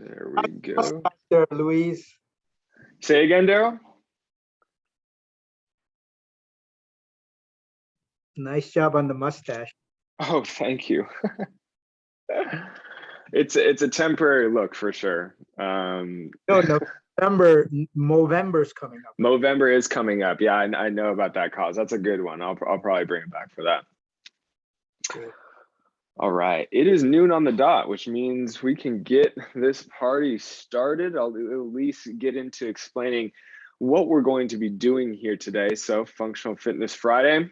There we go. There, Louise. Say again, Daryl. Nice job on the mustache. Oh, thank you. It's a temporary look for sure. No, Movember's coming up. Movember is coming up. Yeah, I know about that cause. That's a good one. I'll probably bring it back for that. Cool. All right, it is noon on the dot, which means we can get this party started. I'll at least get into explaining what we're going to be doing here today. So Functional Fitness Friday.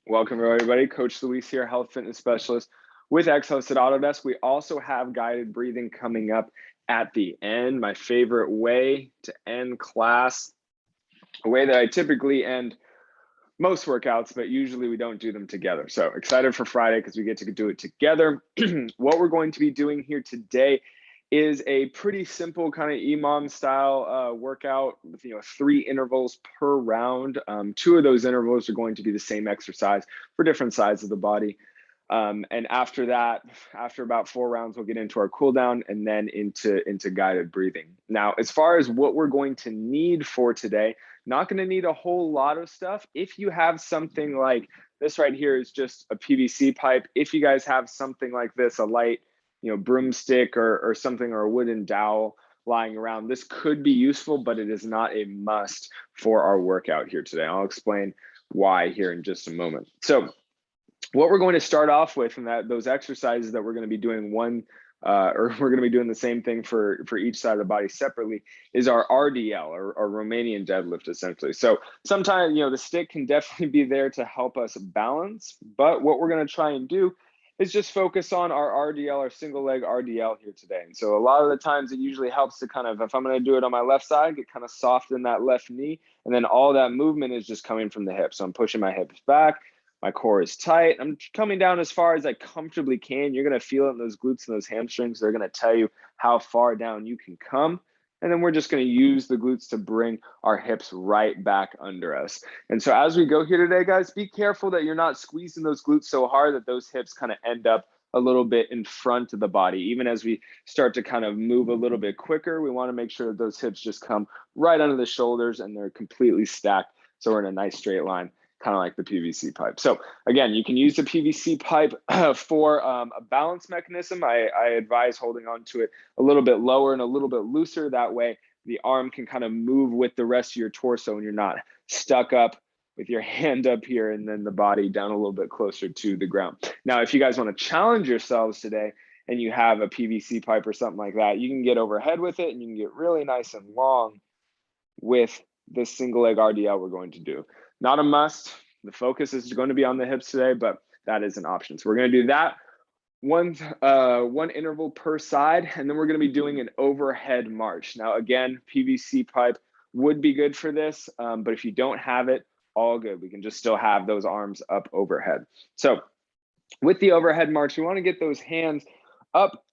Welcome everybody. Coach Luis here, health fitness specialist with X-Host at Autodesk. We also have guided breathing coming up at the end. My favorite way to end class, a way that I typically end most workouts, but usually we don't do them together. So excited for Friday because we get to do it together. What we're going to be doing here today is a pretty simple kind of EMOM style workout with 3 intervals per round. 2 of those intervals are going to be the same exercise for different sides of the body. And after that, after about 4 rounds, we'll get into our cool down and then into guided breathing. Now, as far as what we're going to need for today, not going to need a whole lot of stuff. If you have something like this right here is just a PVC pipe. If you guys have something like this, a light, broomstick or something, or a wooden dowel lying around, this could be useful, but it is not a must for our workout here today. I'll explain why here in just a moment. So what we're going to start off with, and those exercises that we're going to be doing or we're going to be doing the same thing for each side of the body separately, is our RDL or Romanian deadlift, essentially. So sometimes, the stick can definitely be there to help us balance, but what we're going to try and do is just focus on our RDL, our single leg RDL here today. And so a lot of the times it usually helps to kind of, if I'm going to do it on my left side, get kind of soft in that left knee, and then all that movement is just coming from the hips. So I'm pushing my hips back. My core is tight. I'm coming down as far as I comfortably can. You're going to feel it in those glutes and those hamstrings. They're going to tell you how far down you can come. And then we're just going to use the glutes to bring our hips right back under us. And so as we go here today, guys, be careful that you're not squeezing those glutes so hard that those hips kind of end up a little bit in front of the body. Even as we start to kind of move a little bit quicker, we want to make sure that those hips just come right under the shoulders and they're completely stacked. So we're in a nice straight line, kind of like the PVC pipe. So again, you can use the PVC pipe for a balance mechanism. I advise holding on to it a little bit lower and a little bit looser. That way the arm can kind of move with the rest of your torso and you're not stuck up with your hand up here and then the body down a little bit closer to the ground. Now, if you guys want to challenge yourselves today and you have a PVC pipe or something like that, you can get overhead with it and you can get really nice and long with this single leg RDL we're going to do. Not a must. The focus is going to be on the hips today, but that is an option. So we're going to do that one interval per side, and then we're going to be doing an overhead march. Now, again, PVC pipe would be good for this, but if you don't have it, all good. We can just still have those arms up overhead. So with the overhead march, we want to get those hands up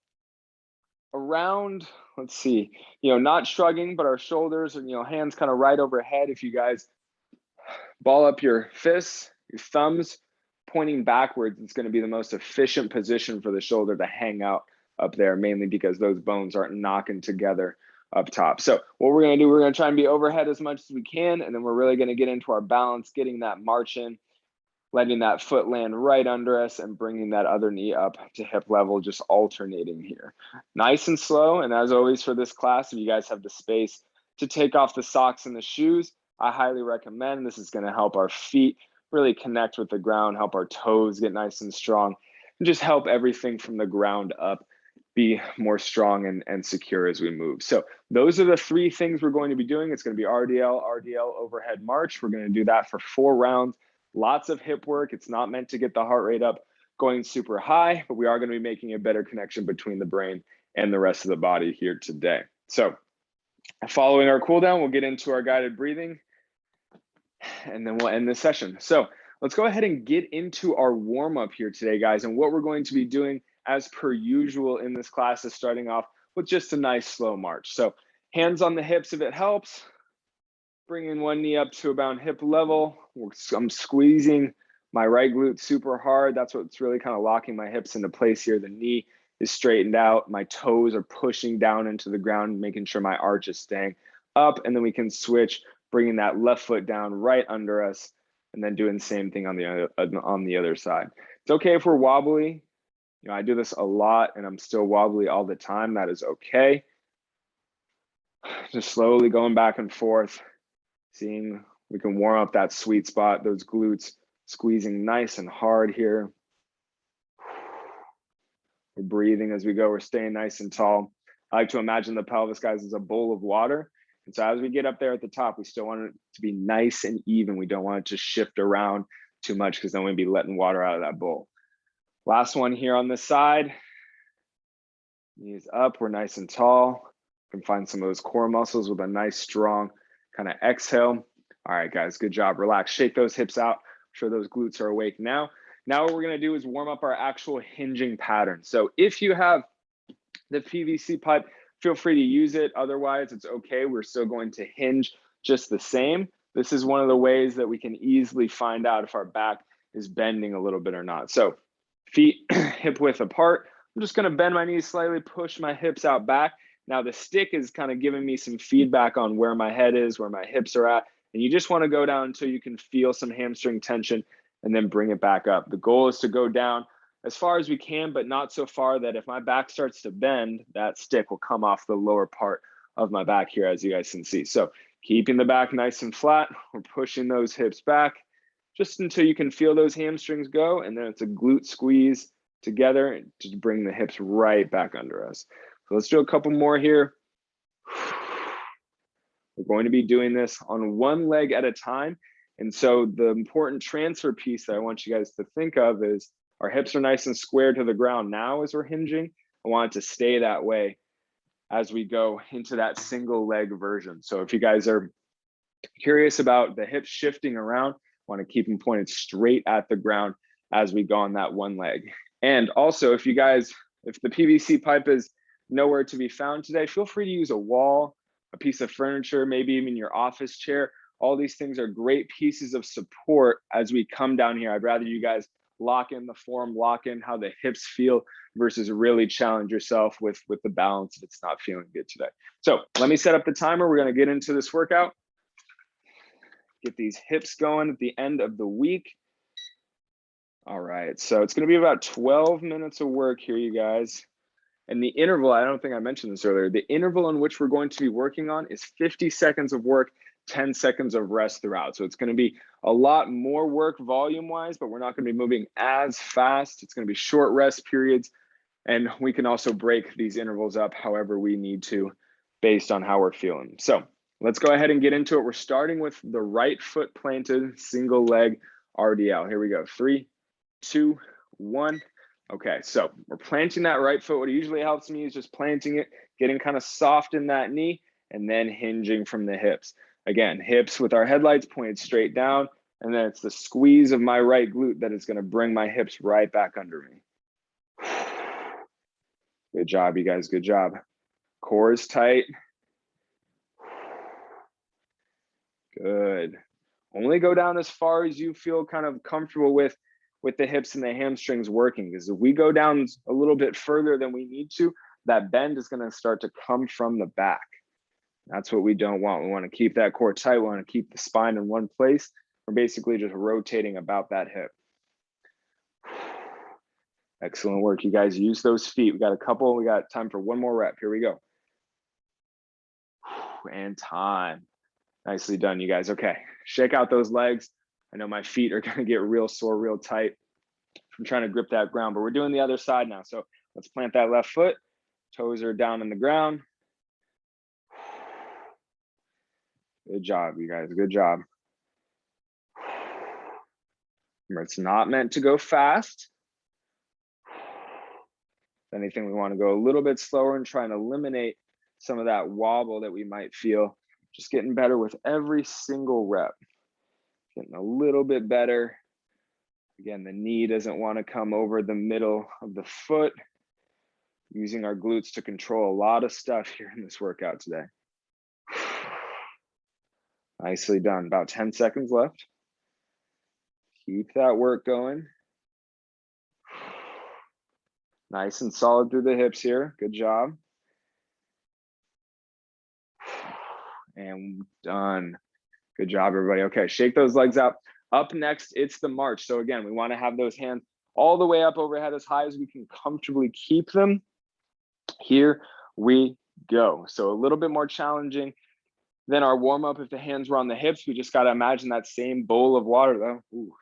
around, let's see, not shrugging, but our shoulders and, hands kind of right overhead. If you guys ball up your fists, your thumbs pointing backwards, it's going to be the most efficient position for the shoulder to hang out up there, mainly because those bones aren't knocking together up top. So what we're going to do, we're going to try and be overhead as much as we can, and then we're really going to get into our balance, getting that march in, letting that foot land right under us and bringing that other knee up to hip level, just alternating here. Nice and slow. And as always for this class, if you guys have the space to take off the socks and the shoes, I highly recommend. This is going to help our feet really connect with the ground, help our toes get nice and strong, and just help everything from the ground up be more strong and secure as we move. So those are the 3 things we're going to be doing. It's going to be RDL, overhead march. We're going to do that for 4 rounds. Lots of hip work. It's not meant to get the heart rate up going super high, but we are going to be making a better connection between the brain and the rest of the body here today. So following our cool down, we'll get into our guided breathing, and then we'll end this session. So let's go ahead and get into our warm up here today, guys. And what we're going to be doing as per usual in this class is starting off with just a nice slow march. So hands on the hips if it helps. Bringing one knee up to about hip level. I'm squeezing my right glute super hard. That's what's really kind of locking my hips into place here. The knee is straightened out. My toes are pushing down into the ground, making sure my arch is staying up. And then we can switch, bringing that left foot down right under us, and then doing the same thing on the other side. It's okay if we're wobbly. You know, I do this a lot and I'm still wobbly all the time. That is okay. Just slowly going back and forth, seeing we can warm up that sweet spot, those glutes squeezing nice and hard here. We're breathing as we go. We're staying nice and tall. I like to imagine the pelvis, guys, as a bowl of water. And so as we get up there at the top, we still want it to be nice and even. We don't want it to shift around too much because then we'd be letting water out of that bowl. Last one here on this side. Knees up, we're nice and tall. You can find some of those core muscles with a nice strong kind of exhale. All right, guys, good job. Relax, shake those hips out. I'm sure those glutes are awake now. Now what we're gonna do is warm up our actual hinging pattern. So if you have the PVC pipe, feel free to use it. Otherwise, it's okay. We're still going to hinge just the same. This is one of the ways that we can easily find out if our back is bending a little bit or not. So feet hip width apart. I'm just gonna bend my knees slightly, push my hips out back. Now the stick is kind of giving me some feedback on where my head is, where my hips are at. And you just wanna go down until you can feel some hamstring tension and then bring it back up. The goal is to go down as far as we can, but not so far that if my back starts to bend, that stick will come off the lower part of my back here, as you guys can see. So keeping the back nice and flat, we're pushing those hips back just until you can feel those hamstrings go, and then it's a glute squeeze together to bring the hips right back under us. So let's do a couple more here. We're going to be doing this on one leg at a time. And so the important transfer piece that I want you guys to think of is our hips are nice and square to the ground now as we're hinging. I want it to stay that way as we go into that single leg version. So if you guys are curious about the hips shifting around, I want to keep them pointed straight at the ground as we go on that one leg. And also, if the PVC pipe is nowhere to be found today, feel free to use a wall, a piece of furniture, maybe even your office chair. All these things are great pieces of support as we come down here. I'd rather you guys lock in the form, lock in how the hips feel versus really challenge yourself with the balance if it's not feeling good today. So let me set up the timer. We're going to get into this workout. Get these hips going at the end of the week. All right, so it's going to be about 12 minutes of work here, you guys. And the interval, I don't think I mentioned this earlier, the interval in which we're going to be working on is 50 seconds of work, 10 seconds of rest throughout. So it's going to be a lot more work volume-wise, but we're not going to be moving as fast. It's going to be short rest periods. And we can also break these intervals up however we need to based on how we're feeling. So let's go ahead and get into it. We're starting with the right foot planted, single leg RDL. Here we go. 3, 2, 1. Okay, so we're planting that right foot. What usually helps me is just planting it, getting kind of soft in that knee, and then hinging from the hips. Again, hips with our headlights pointed straight down, and then it's the squeeze of my right glute that is going to bring my hips right back under me. Good job, you guys. Good job. Core is tight. Good. Only go down as far as you feel kind of comfortable with the hips and the hamstrings working, because if we go down a little bit further than we need to, that bend is going to start to come from the back. That's what we don't want. We want to keep that core tight. We want to keep the spine in one place. We're basically just rotating about that hip. Excellent work, you guys. Use those feet. We got time for one more rep. Here we go. And time. Nicely done, you guys. Okay, shake out those legs. I know my feet are going to get real sore, real tight from trying to grip that ground, but we're doing the other side now. So let's plant that left foot. Toes are down in the ground. Good job, you guys. Good job. Remember, it's not meant to go fast. If anything, we want to go a little bit slower and try and eliminate some of that wobble that we might feel. Just getting better with every single rep. Getting a little bit better. Again, the knee doesn't want to come over the middle of the foot. Using our glutes to control a lot of stuff here in this workout today. Nicely done. About 10 seconds left. Keep that work going. Nice and solid through the hips here. Good job. And done. Good job, everybody. Okay, shake those legs out. Up next, it's the march. So again, we want to have those hands all the way up overhead as high as we can comfortably keep them. Here we go. So a little bit more challenging than our warm-up if the hands were on the hips. We just got to imagine that same bowl of water, though. Ooh,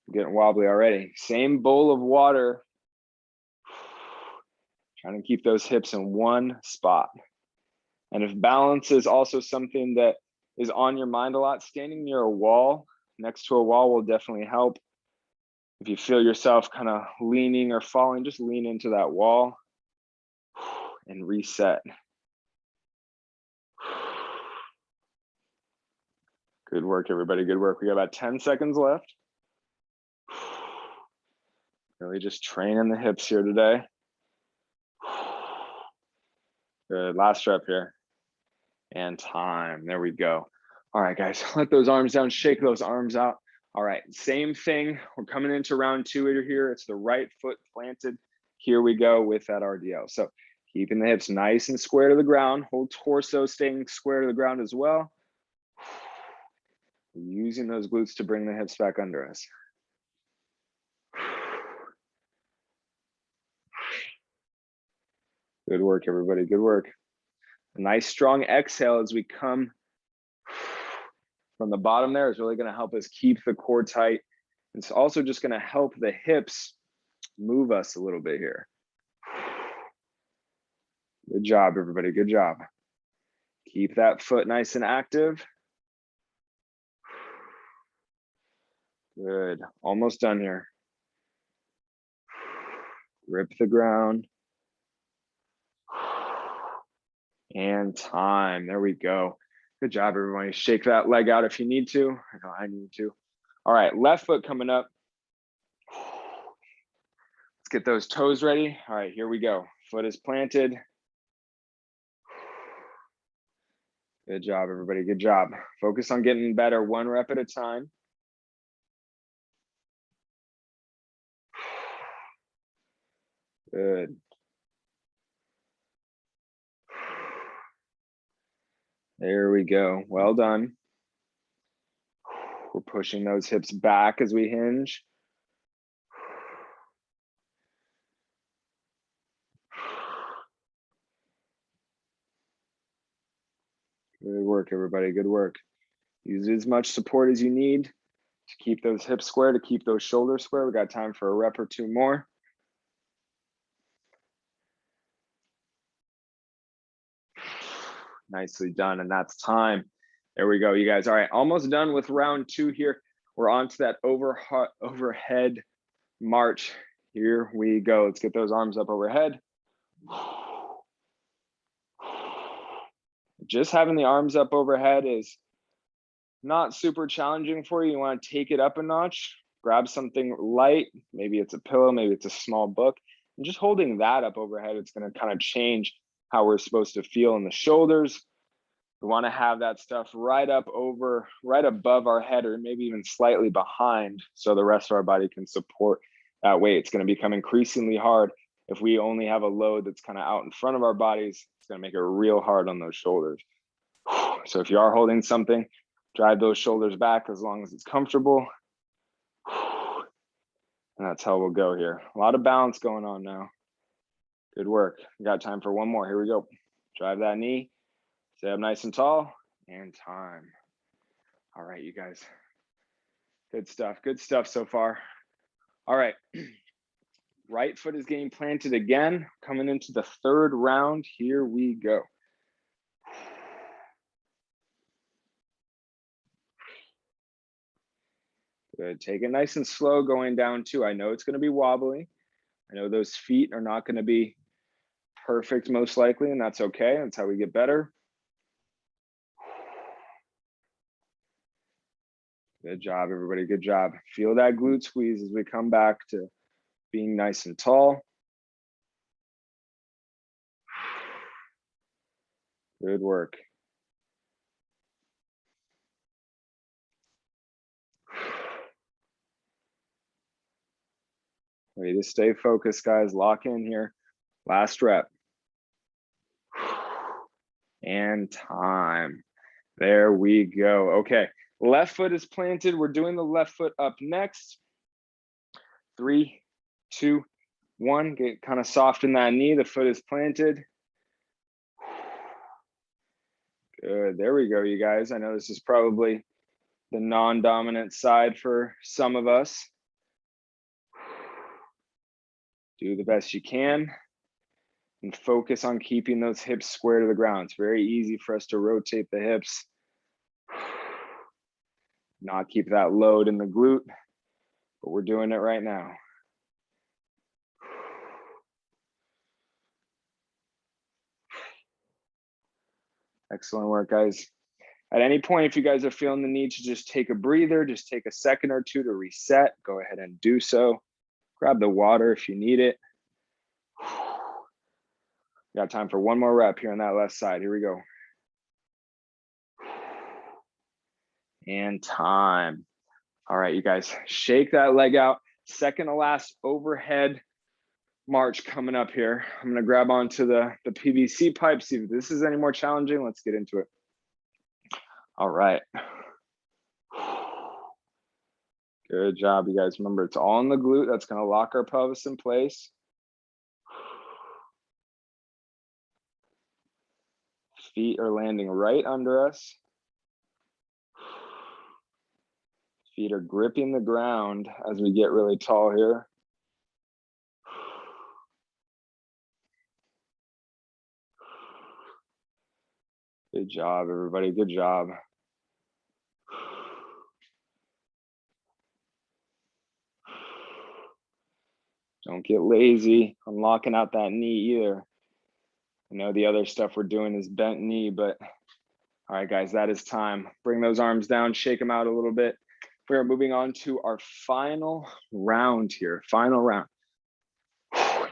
I'm getting wobbly already. Same bowl of water. Trying to keep those hips in one spot. And if balance is also something that is on your mind a lot, standing near a wall, next to a wall will definitely help. If you feel yourself kind of leaning or falling, just lean into that wall and reset. Good work, everybody. Good work. We got about 10 seconds left. Really just training the hips here today. Good. Last rep here. And time. There we go. All right, guys, let those arms down, shake those arms out. All right, same thing. We're coming into round 2 here. It's the right foot planted. Here we go with that RDL. So keeping the hips nice and square to the ground. Whole torso staying square to the ground as well. Using those glutes to bring the hips back under us. Good work, everybody. Good work. A nice strong exhale as we come from the bottom there is really going to help us keep the core tight. It's also just going to help the hips move us a little bit here. Good job, everybody. Good job. Keep that foot nice and active. Good. Almost done here. Grip the ground. And time. There we go. Good job, everybody. Shake that leg out if you need to. I know I need to. All right, left foot coming up. Let's get those toes ready. All right, here we go. Foot is planted. Good job, everybody. Good job. Focus on getting better 1 rep at a time. Good. There we go. Well done. We're pushing those hips back as we hinge. Good work, everybody. Good work. Use as much support as you need to keep those hips square, to keep those shoulders square. We got time for a rep or 2 more. Nicely done, and that's time. There we go, you guys. All right, almost done with round 2 here. We're on to that overhead march. Here we go. Let's get those arms up overhead. Just having the arms up overhead is not super challenging for you. You want to take it up a notch. Grab something light. Maybe it's a pillow, maybe it's a small book. And just holding that up overhead, it's going to kind of change how we're supposed to feel in the shoulders. We want to have that stuff right above our head, or maybe even slightly behind, so the rest of our body can support that weight. It's going to become increasingly hard if we only have a load that's kind of out in front of our bodies. It's going to make it real hard on those shoulders. So if you are holding something, drive those shoulders back as long as it's comfortable. And that's how we'll go here. A lot of balance going on now. Good work. We got time for 1 more. Here we go. Drive that knee. Stay up nice and tall, and time. All right, you guys. Good stuff so far. All right. Right foot is getting planted again. Coming into the 3rd round. Here we go. Good. Take it nice and slow going down too. I know it's going to be wobbly. I know those feet are not going to be perfect most likely, and that's okay. That's how we get better. Good job, everybody. Good job. Feel that glute squeeze as we come back to being nice and tall. Good work. Ready to stay focused, guys. Lock in here. Last rep. And time. There we go. Okay, left foot is planted. We're doing the left foot up next. 3, 2, 1. Get kind of soft in that knee. The foot is planted. Good. There we go, you guys. I know this is probably the non-dominant side for some of us. Do the best you can and focus on keeping those hips square to the ground. It's very easy for us to rotate the hips, not keep that load in the glute, but we're doing it right now. Excellent work, guys. At any point, if you guys are feeling the need to just take a breather, just take a second or two to reset, go ahead and do so. Grab the water if you need it. Got time for one more rep here on that left side. Here we go. And time. All right, you guys, shake that leg out. Second to last overhead march coming up here. I'm gonna grab onto the PVC pipe, see if this is any more challenging. Let's get into it. All right. Good job, you guys. Remember, it's all in the glute. That's gonna lock our pelvis in place. Feet are landing right under us. Feet are gripping the ground as we get really tall here. Good job, everybody. Good job. Don't get lazy on locking out that knee either. I know the other stuff we're doing is bent knee, but all right, guys, that is time. Bring those arms down, shake them out a little bit. We are moving on to our final round here. Final round.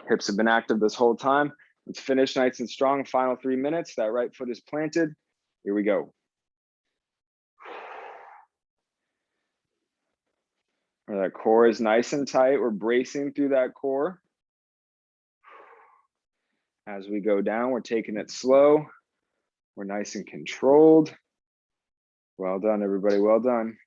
Hips have been active this whole time. Let's finish nice and strong. Final 3 minutes. That right foot is planted. Here we go. That core is nice and tight. We're bracing through that core. As we go down, we're taking it slow. We're nice and controlled. Well done, everybody. Well done.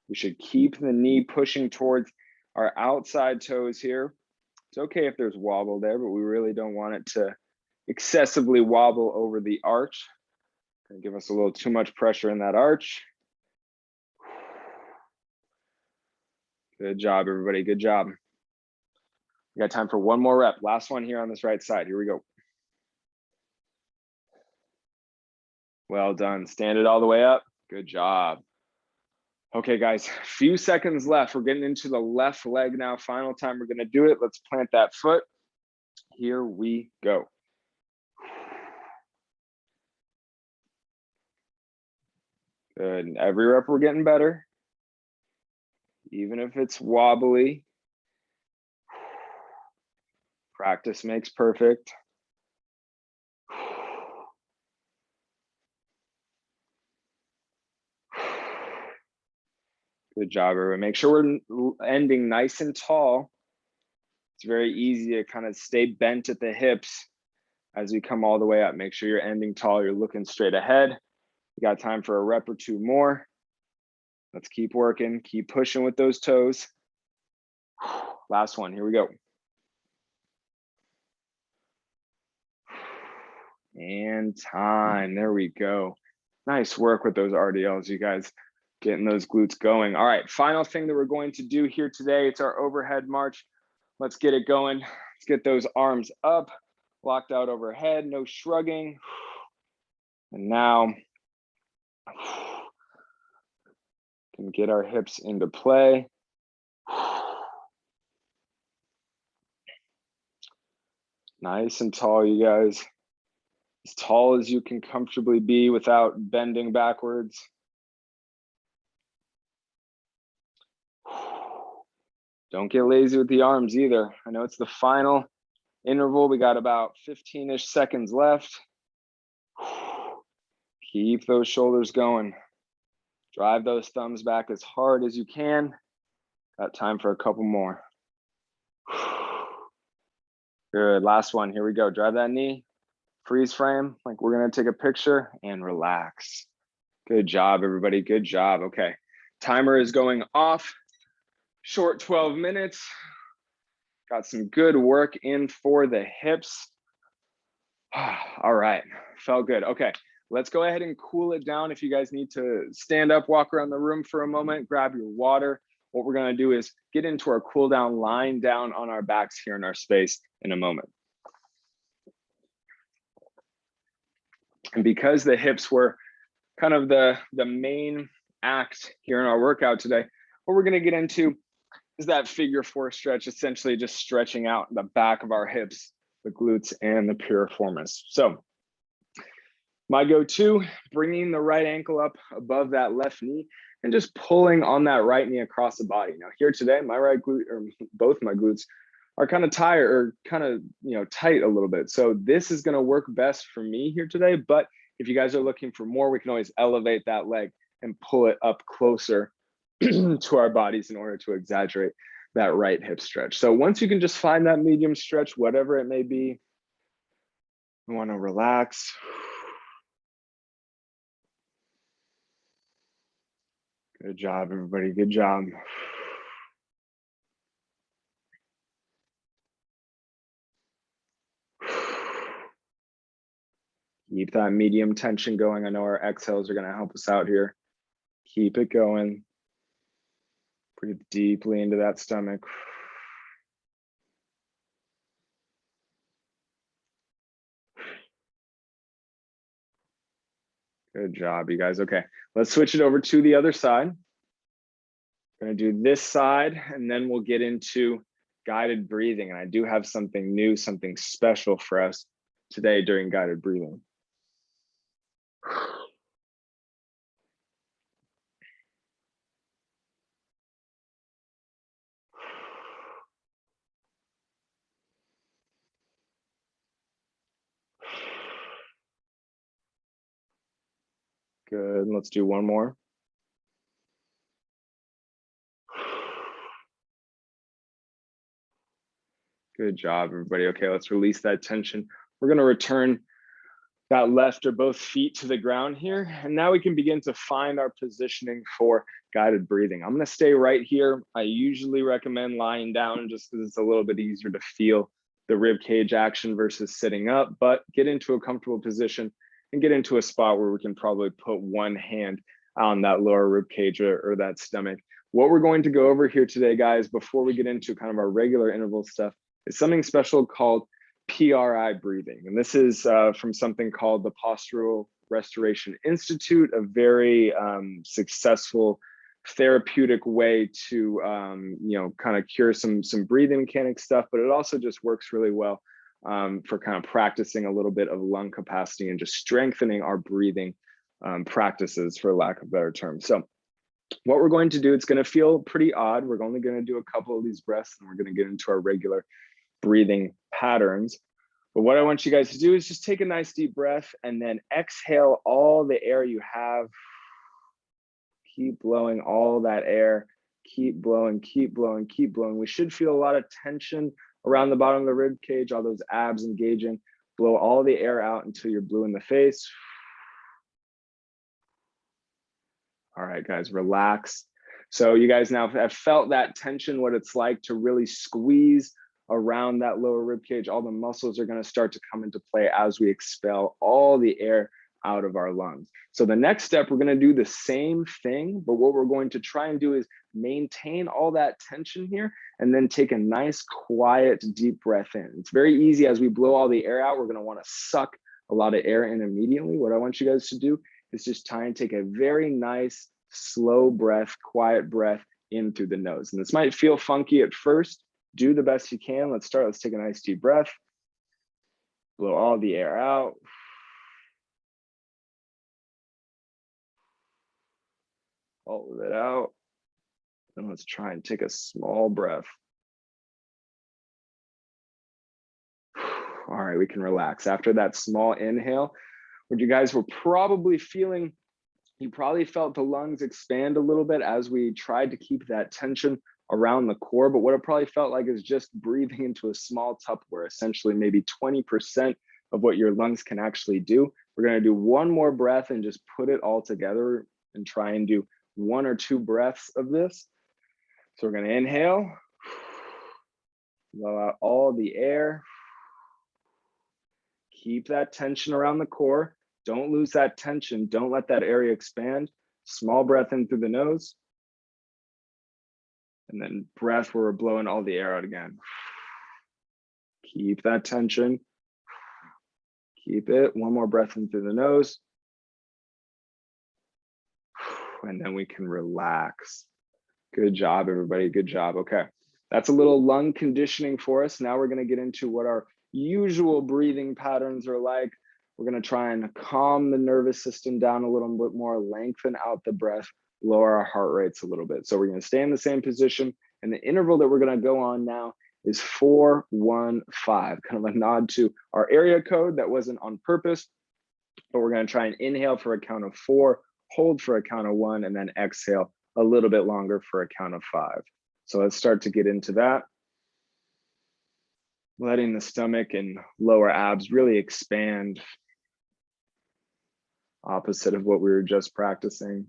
We should keep the knee pushing towards our outside toes here. It's okay if there's wobble there, but we really don't want it to excessively wobble over the arch. Gonna give us a little too much pressure in that arch. Good job, everybody. Good job. We got time for one more rep. Last one here on this right side. Here we go. Well done. Stand it all the way up. Good job. Okay, guys, few seconds left. We're getting into the left leg now. Final time we're gonna do it. Let's plant that foot. Here we go. Good. Every rep we're getting better. Even if it's wobbly. Practice makes perfect. Good job, everyone. Make sure we're ending nice and tall. It's very easy to kind of stay bent at the hips as we come all the way up. Make sure you're ending tall. You're looking straight ahead. We got time for a rep or two more. Let's keep working. Keep pushing with those toes. Last one. Here we go. And time. There we go. Nice work with those RDLs, you guys. Getting those glutes going. All right, final thing that we're going to do here today, it's our overhead march. Let's get it going. Let's get those arms up, locked out overhead, no shrugging. And now, can get our hips into play. Nice and tall, you guys. As tall as you can comfortably be without bending backwards. Don't get lazy with the arms either. I know it's the final interval. We got about 15-ish seconds left. Keep those shoulders going. Drive those thumbs back as hard as you can. Got time for a couple more. Good, last one, here we go. Drive that knee, freeze frame, like we're gonna take a picture and relax. Good job, everybody, good job. Okay, timer is going off, short 12 minutes. Got some good work in for the hips. All right, felt good. Okay, let's go ahead and cool it down. If you guys need to stand up, walk around the room for a moment, grab your water. What we're gonna do is get into our cool down, lying down on our backs here in our space in a moment. And because the hips were kind of the main act here in our workout today, what we're gonna get into is that figure 4 stretch, essentially just stretching out the back of our hips, the glutes and the piriformis. So my go-to, bringing the right ankle up above that left knee and just pulling on that right knee across the body. Now here today, my right glute, or both my glutes, are kind of tired or kind of, tight a little bit. So this is gonna work best for me here today, but if you guys are looking for more, we can always elevate that leg and pull it up closer to our bodies in order to exaggerate that right hip stretch. So once you can just find that medium stretch, whatever it may be, you wanna relax. Good job, everybody, good job. Keep that medium tension going. I know our exhales are gonna help us out here. Keep it going. Breathe deeply into that stomach. Good job, you guys. Okay, let's switch it over to the other side. Gonna do this side, and then we'll get into guided breathing. And I do have something new, something special for us today during guided breathing. Good, let's do one more. Good job, everybody. Okay, let's release that tension. We're gonna return that left or both feet to the ground here. And now we can begin to find our positioning for guided breathing. I'm gonna stay right here. I usually recommend lying down just because it's a little bit easier to feel the rib cage action versus sitting up, but get into a comfortable position and get into a spot where we can probably put one hand on that lower rib cage or that stomach. What we're going to go over here today, guys, before we get into kind of our regular interval stuff, is something special called Pri breathing. And this is from something called the Postural Restoration Institute, a very successful therapeutic way to kind of cure some breathing mechanic stuff, but it also just works really well for kind of practicing a little bit of lung capacity and just strengthening our breathing practices, for lack of a better term. So what we're going to do, it's going to feel pretty odd. We're only going to do a couple of these breaths and we're going to get into our regular breathing patterns. But what I want you guys to do is just take a nice deep breath and then exhale all the air you have. Keep blowing all that air. Keep blowing, keep blowing, keep blowing. We should feel a lot of tension around the bottom of the rib cage, all those abs engaging. Blow all the air out until you're blue in the face. All right, guys, relax. So you guys now have felt that tension, what it's like to really squeeze around that lower rib cage. All the muscles are going to start to come into play as we expel all the air out of our lungs. So the next step, we're going to do the same thing, but what we're going to try and do is maintain all that tension here and then take a nice, quiet, deep breath in. It's very easy. As we blow all the air out, we're going to want to suck a lot of air in immediately. What I want you guys to do is just try and take a very nice, slow breath, quiet breath in through the nose. And this might feel funky at first. Do the best you can. Let's start. Let's take a nice deep breath. Blow all the air out. All of it out. And let's try and take a small breath. All right, we can relax. After that small inhale, what you guys were probably feeling You probably felt the lungs expand a little bit as we tried to keep that tension around the core, but what it probably felt like is just breathing into a small Tupperware, essentially maybe 20% of what your lungs can actually do. We're going to do one more breath and just put it all together and try and do 1 or 2 breaths of this. So we're going to inhale, blow out all the air, keep that tension around the core. Don't lose that tension. Don't let that area expand. Small breath in through the nose. And then breath where we're blowing all the air out again. Keep that tension. Keep it. One more breath in through the nose. And then we can relax. Good job, everybody. Good job. Okay. That's a little lung conditioning for us. Now we're going to get into what our usual breathing patterns are like. We're going to try and calm the nervous system down a little bit more, lengthen out the breath, lower our heart rates a little bit. So we're going to stay in the same position. And the interval that we're going to go on now is 4-1-5, kind of a nod to our area code that wasn't on purpose, but we're going to try and inhale for a count of 4, hold for a count of 1, and then exhale a little bit longer for a count of 5. So let's start to get into that. Letting the stomach and lower abs really expand, opposite of what we were just practicing.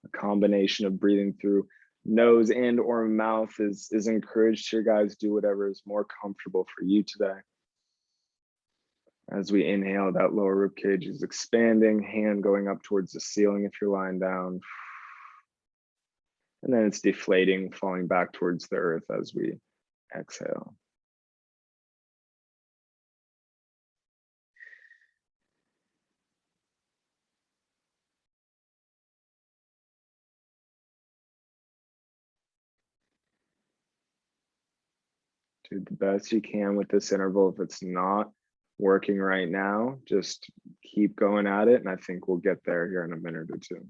A combination of breathing through nose and or mouth is encouraged here, guys. Do whatever is more comfortable for you today. As we inhale, that lower rib cage is expanding, hand going up towards the ceiling if you're lying down. And then it's deflating, falling back towards the earth as we exhale. Do the best you can with this interval. If it's not working right now, just keep going at it. And I think we'll get there here in a minute or two.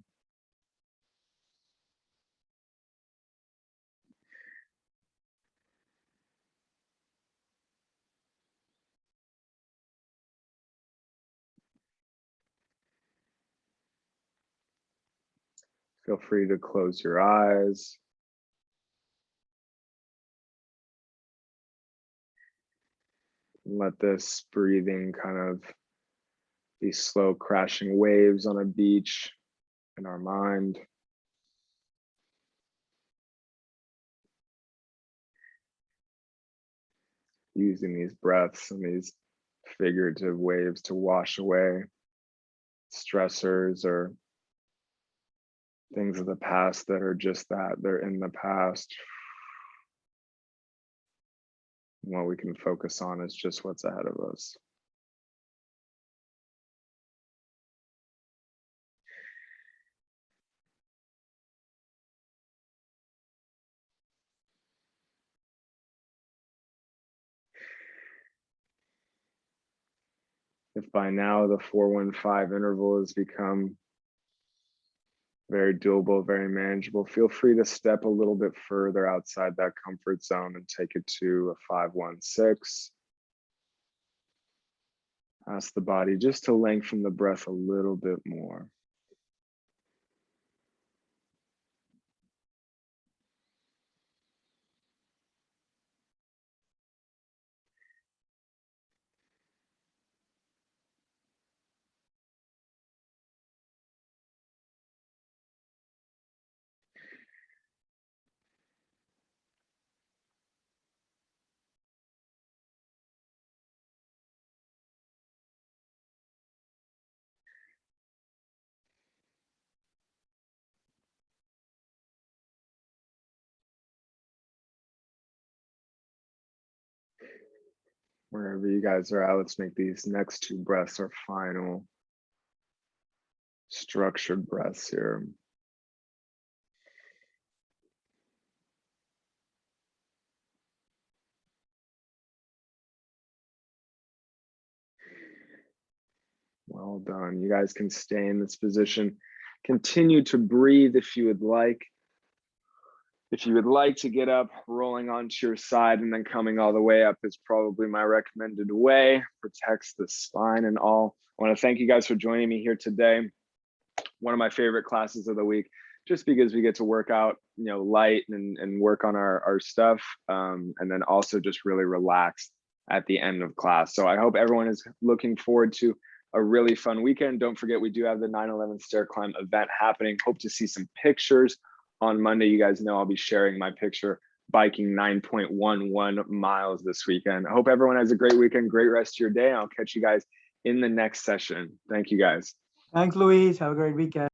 Feel free to close your eyes. Let this breathing kind of be slow crashing waves on a beach in our mind. Using these breaths and these figurative waves to wash away stressors or things of the past that are just that, they're in the past. And what we can focus on is just what's ahead of us. If by now the 4-1-5 interval has become very doable, very manageable, feel free to step a little bit further outside that comfort zone and take it to a 5-1-6. Ask the body just to lengthen the breath a little bit more. Wherever you guys are at, let's make these next 2 breaths our final structured breaths here. Well done. You guys can stay in this position. Continue to breathe if you would like. If you would like to get up, rolling onto your side and then coming all the way up is probably my recommended way. Protects the spine and all. I want to thank you guys for joining me here today. One of my favorite classes of the week, just because we get to work out, light and work on our stuff, and then also just really relax at the end of class. So I hope everyone is looking forward to a really fun weekend. Don't forget, we do have the 9/11 stair climb event happening. Hope to see some pictures on Monday. You guys know I'll be sharing my picture biking 9.11 miles this weekend. I hope everyone has a great weekend, great rest of your day. I'll catch you guys in the next session. Thank you guys. Thanks, Luis. Have a great weekend.